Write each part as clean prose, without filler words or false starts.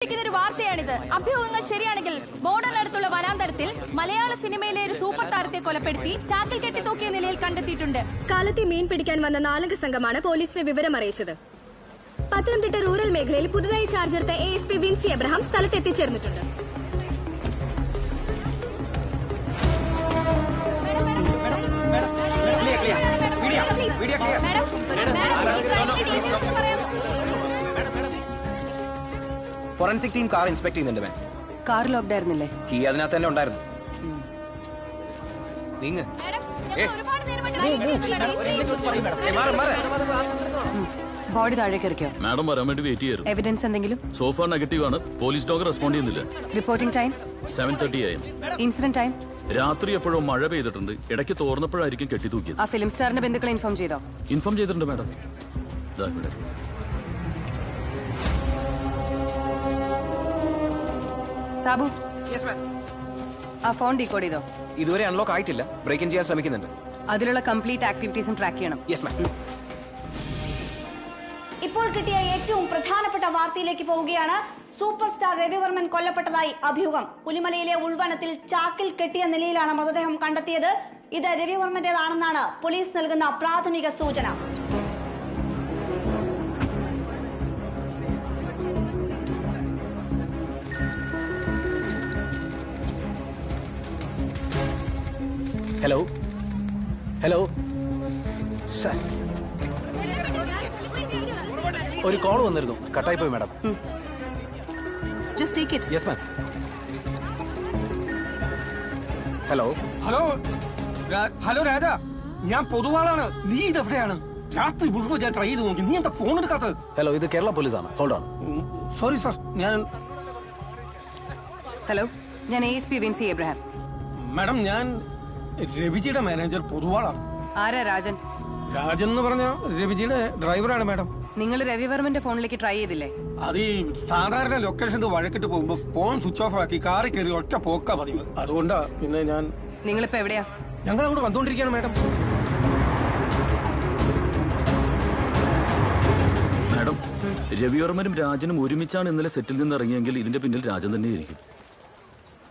ഒരു വാർത്തയാണിത്. അഭ്യൂഹങ്ങൾ ശരിയാണെങ്കിൽ ബോർഡറിനടുത്തുള്ള വനാന്തരത്തിൽ മലയാള സിനിമയിലെ ഒരു സൂപ്പർ താരത്തെ കൊലപ്പെടുത്തി ചാക്കിൽ കെട്ടി തൂക്കിയ നിലയിൽ കണ്ടെത്തിയിട്ടുണ്ട്. കാലത്തെ മീൻ പിടിക്കാൻ വന്ന 4 സംഘമാണ് പോലീസിനെ വിവരം അറിയിച്ചത്. പത്തനംതിട്ട റൂറൽ മേഖലയിൽ പുതുതായി ചാർജ് എടുത്ത ASP വിൻസി എബ്രഹാം സ്ഥലത്ത് എത്തിച്ചേർന്നിട്ടുണ്ട്. ഫോറൻസിക് ടീം കാർ ഇൻസ്പെക്ട് ചെയ്യുന്നുണ്ട് മാം. കാർ ലോക്ക്ഡ് ആയിരുന്നില്ലേ? കീ അതിനകത്ത് തന്നെ ഉണ്ടായിരുന്നു. നീങ്ങ്. ബോഡി താഴേക്ക് ഇറക്കിയോ? മാഡം വരാൻ വേണ്ടി വെയിറ്റ് ചെയ്യായിരുന്നു. എവിഡൻസ് എന്തെങ്കിലും? സോഫാർ നെഗറ്റീവ് ആണ്. പോലീസ് ഡോഗ് റെസ്പോണ്ട് ചെയ്യുന്നില്ല. Reporting time 7:30 AM. Incident time? രാത്രി എപ്പോഴും മഴ പെയ്തിട്ടുണ്ട്. ഇടയ്ക്ക് തോർന്നപ്പോഴായിരിക്കും കെട്ടി തൂക്കിയത്. ആ ഫിലിം സ്റ്റാറിന്റെ ബന്ധുക്കളെ ഇൻഫോം ചെയ്തോ? ഇൻഫോം ചെയ്തിട്ടുണ്ട് മാഡം. ഇവിടെ സാബു, ആ ഫോൺ ഡീകോഡ് ചെയ്തോ? ഇതുവരെ അൺലോക്ക് ആയിട്ടില്ല. ബ്രേക്ക് ഇൻ ചെയ്യാൻ ശ്രമിക്കുന്നുണ്ട്. അതിലുള്ള കംപ്ലീറ്റ് ആക്ടിവിറ്റീസും ട്രാക്ക് ചെയ്യണം. Yes ma'am. ഇപ്പോൾ കിട്ടിയ ഏറ്റവും പ്രധാനപ്പെട്ട വാർത്തയിലേക്ക് പോവുകയാണ്. സൂപ്പർ സ്റ്റാർ രവിവർമ്മൻ കൊല്ലപ്പെട്ടതായി അഭ്യൂഹം. പുലിമലയിലെ ഉൾവനത്തിൽ ചാക്കിൽ കെട്ടിയ നിലയിലാണ് മൃതദേഹം കണ്ടെത്തിയത്. ഇത് രവിവർമ്മന്റേതാണെന്നാണ് പോലീസ് നൽകുന്ന പ്രാഥമിക സൂചന. ഹലോ ഹലോ, ഒരു കോൾ വന്നിരുന്നു. കട്ടായി പോയി madam. Just take it. Yes ma'am. Hello hello hello Raja, ഞാൻ പൊതുവാളാണ്. നീ ഇതെവിടെയാണ്? രാത്രി മുഴുവൻ ഞാൻ ട്രൈ ചെയ്ത് നോക്കി. നീ എന്താ ഫോൺ എടുക്കാത്തത്? ഹലോ, ഇത് കേരള പോലീസാണ്. Hold on. സോറി സാർ, ഞാൻ ഹലോ, ഞാൻ ASP വിൻസി എബ്രഹാം. മാഡം, ഞാൻ രവിജിയുടെ മാനേജർ പൊതുവാളാണ്. ആരാ രാജൻ? രാജൻ എന്ന് പറഞ്ഞ രവിജിയുടെ ഡ്രൈവറാണ് മാഡം. നിങ്ങൾ രവിവർമ്മന്റെ ഫോണിലേക്ക് ട്രൈ ചെയ്തില്ലേ? അത് ഈ സാധാരണ ലൊക്കേഷൻ വഴക്കിട്ട് പോകുമ്പോ ഫോൺ സ്വിച്ച് ഓഫ് ആക്കി കാറിൽ കയറി ഒറ്റ പോക്കാ പതിവ്. അതുകൊണ്ടാ പിന്നെ ഞാൻ. നിങ്ങളിപ്പോ എവിടെയാ? ഞങ്ങൾ അങ്ങോട്ട് വന്നുകൊണ്ടിരിക്കുകയാണ് മാഡം. മാഡം, രവിവർമ്മനും രാജനും ഒരുമിച്ചാണ് ഇന്നലെ സെറ്റിൽ നിന്ന് ഇറങ്ങിയെങ്കിൽ ഇതിന്റെ പിന്നിൽ രാജൻ തന്നെയായിരിക്കും.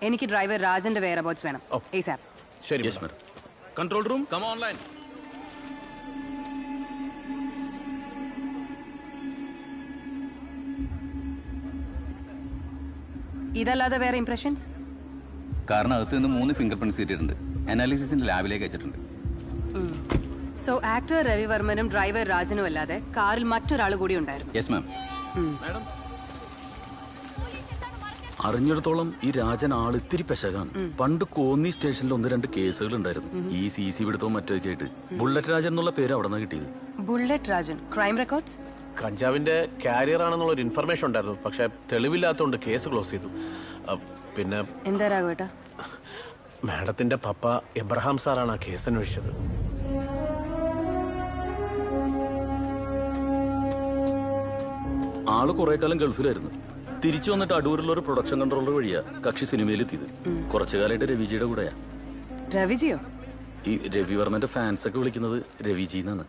എനിക്ക് ഡ്രൈവർ രാജന്റെ വെയർ അബൌട്ട്സ് വേണം. ASAP. ശരി. Yes madam. Control room, come online. ഇതല്ലാതെ വേറെ ഇംപ്രഷൻസ്? കാരണം അകത്ത് നിന്ന് 3 ഫിംഗർ പ്രിന്റ്സ് കിട്ടിയിട്ടുണ്ട്. അനാലിസിസിന്റെ ലാബിലേക്ക് അയച്ചിട്ടുണ്ട്. സോ ആക്ടർ രവിവർമ്മനും ഡ്രൈവർ രാജനും അല്ലാതെ കാറിൽ മറ്റൊരാൾ കൂടി ഉണ്ടായിരുന്നു. Yes ma'am. മാഡം, അറിഞ്ഞിടത്തോളം ഈ രാജൻ ആൾ ഇത്തിരി പെശകാണ്. പണ്ട് കോന്നി സ്റ്റേഷനിൽ 1-2 കേസുകൾ ഉണ്ടായിരുന്നു. ഈ CC പിടുത്തവും മറ്റൊക്കെ ആയിട്ട്. ബുള്ളറ്റ് രാജൻ എന്നുള്ള പേര് അവിടെ നിന്ന് കിട്ടിയത്. Bullet Rajan, crime records? കഞ്ചാവിന്റെ കാരിയർ ആണെന്നുള്ള ഒരു ഇൻഫർമേഷൻ ഉണ്ടായിരുന്നു. പക്ഷെ തെളിവില്ലാത്തതുകൊണ്ട് കേസ് ക്ലോസ് ചെയ്തു. പിന്നെ എന്താ രാഘവേട്ടാ? മാഡത്തിന്റെ പപ്പ എബ്രഹാം സാറാണ് ആ കേസ് അന്വേഷിച്ചത്. ആള് കുറെ കാലം ഗൾഫിലായിരുന്നു. തിരിച്ചു വന്നിട്ട് അടൂരിലുള്ള ഒരു പ്രൊഡക്ഷൻ കൺട്രോളർ വഴിയാ കക്ഷി സിനിമയിലെത്തിയത്. കുറച്ചു കാലമായിട്ട് രവിജിയുടെ കൂടെയാ. രവിജിയോ? ഈ രവിവർമ്മന്റെ ഫാൻസ് ഒക്കെ വിളിക്കുന്നത് രവിജി എന്നാണ്.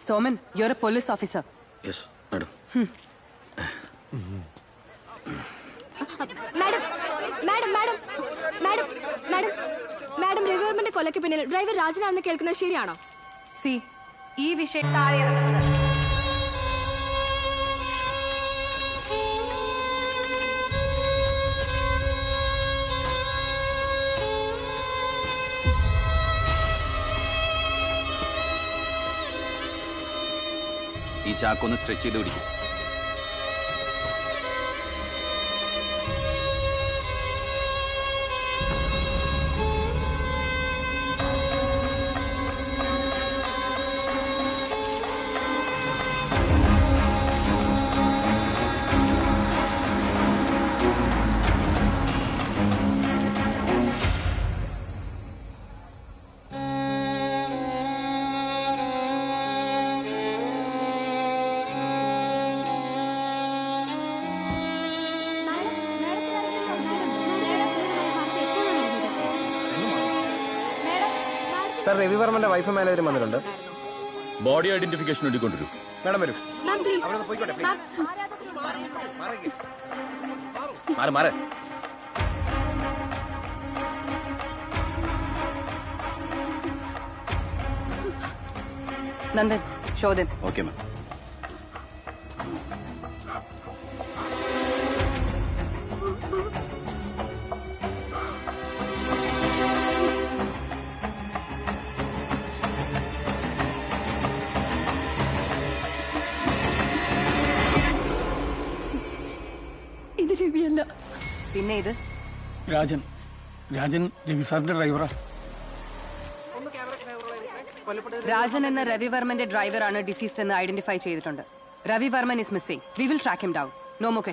Soman, you are a police officer. Yes madam. Madam madam madam madam madam madam രവിവർമ്മന്റെ കൊലയ്ക്ക് പിന്നിൽ ഡ്രൈവർ രാജനാണെന്ന് കേൾക്കുന്നത് ശരിയാണോ? സി, ഈ വിഷയം ഈ ചാക്കൊന്ന് സ്ട്രെച്ച് ചെയ്ത് പിടിക്കും. സർ, രവിവർമ്മന്റെ വൈഫ് മാനേജർ വന്നിട്ടുണ്ട്. ബോഡി ഐഡന്റിഫിക്കേഷൻ വേണ്ടി കൊണ്ടുവരും. മാഡം വരും. Ma'am please. അവിടെ പോയിക്കോട്ടെ. മാം മാറ് മാറ്. Nandan Shodhan okay ma'am. ഇത് രവിയല്ല. പിന്നെ ഇത് രാജൻ രാജൻ രവി സാറിന്റെ ഡ്രൈവറാ. രാജൻ എന്ന രവിവർമ്മന്റെ ഡ്രൈവറാണ് ഡിസീസ്ഡ് എന്ന് ഐഡന്റിഫൈ ചെയ്തിട്ടുണ്ട്. Ravivarman is missing. We will track him down. No more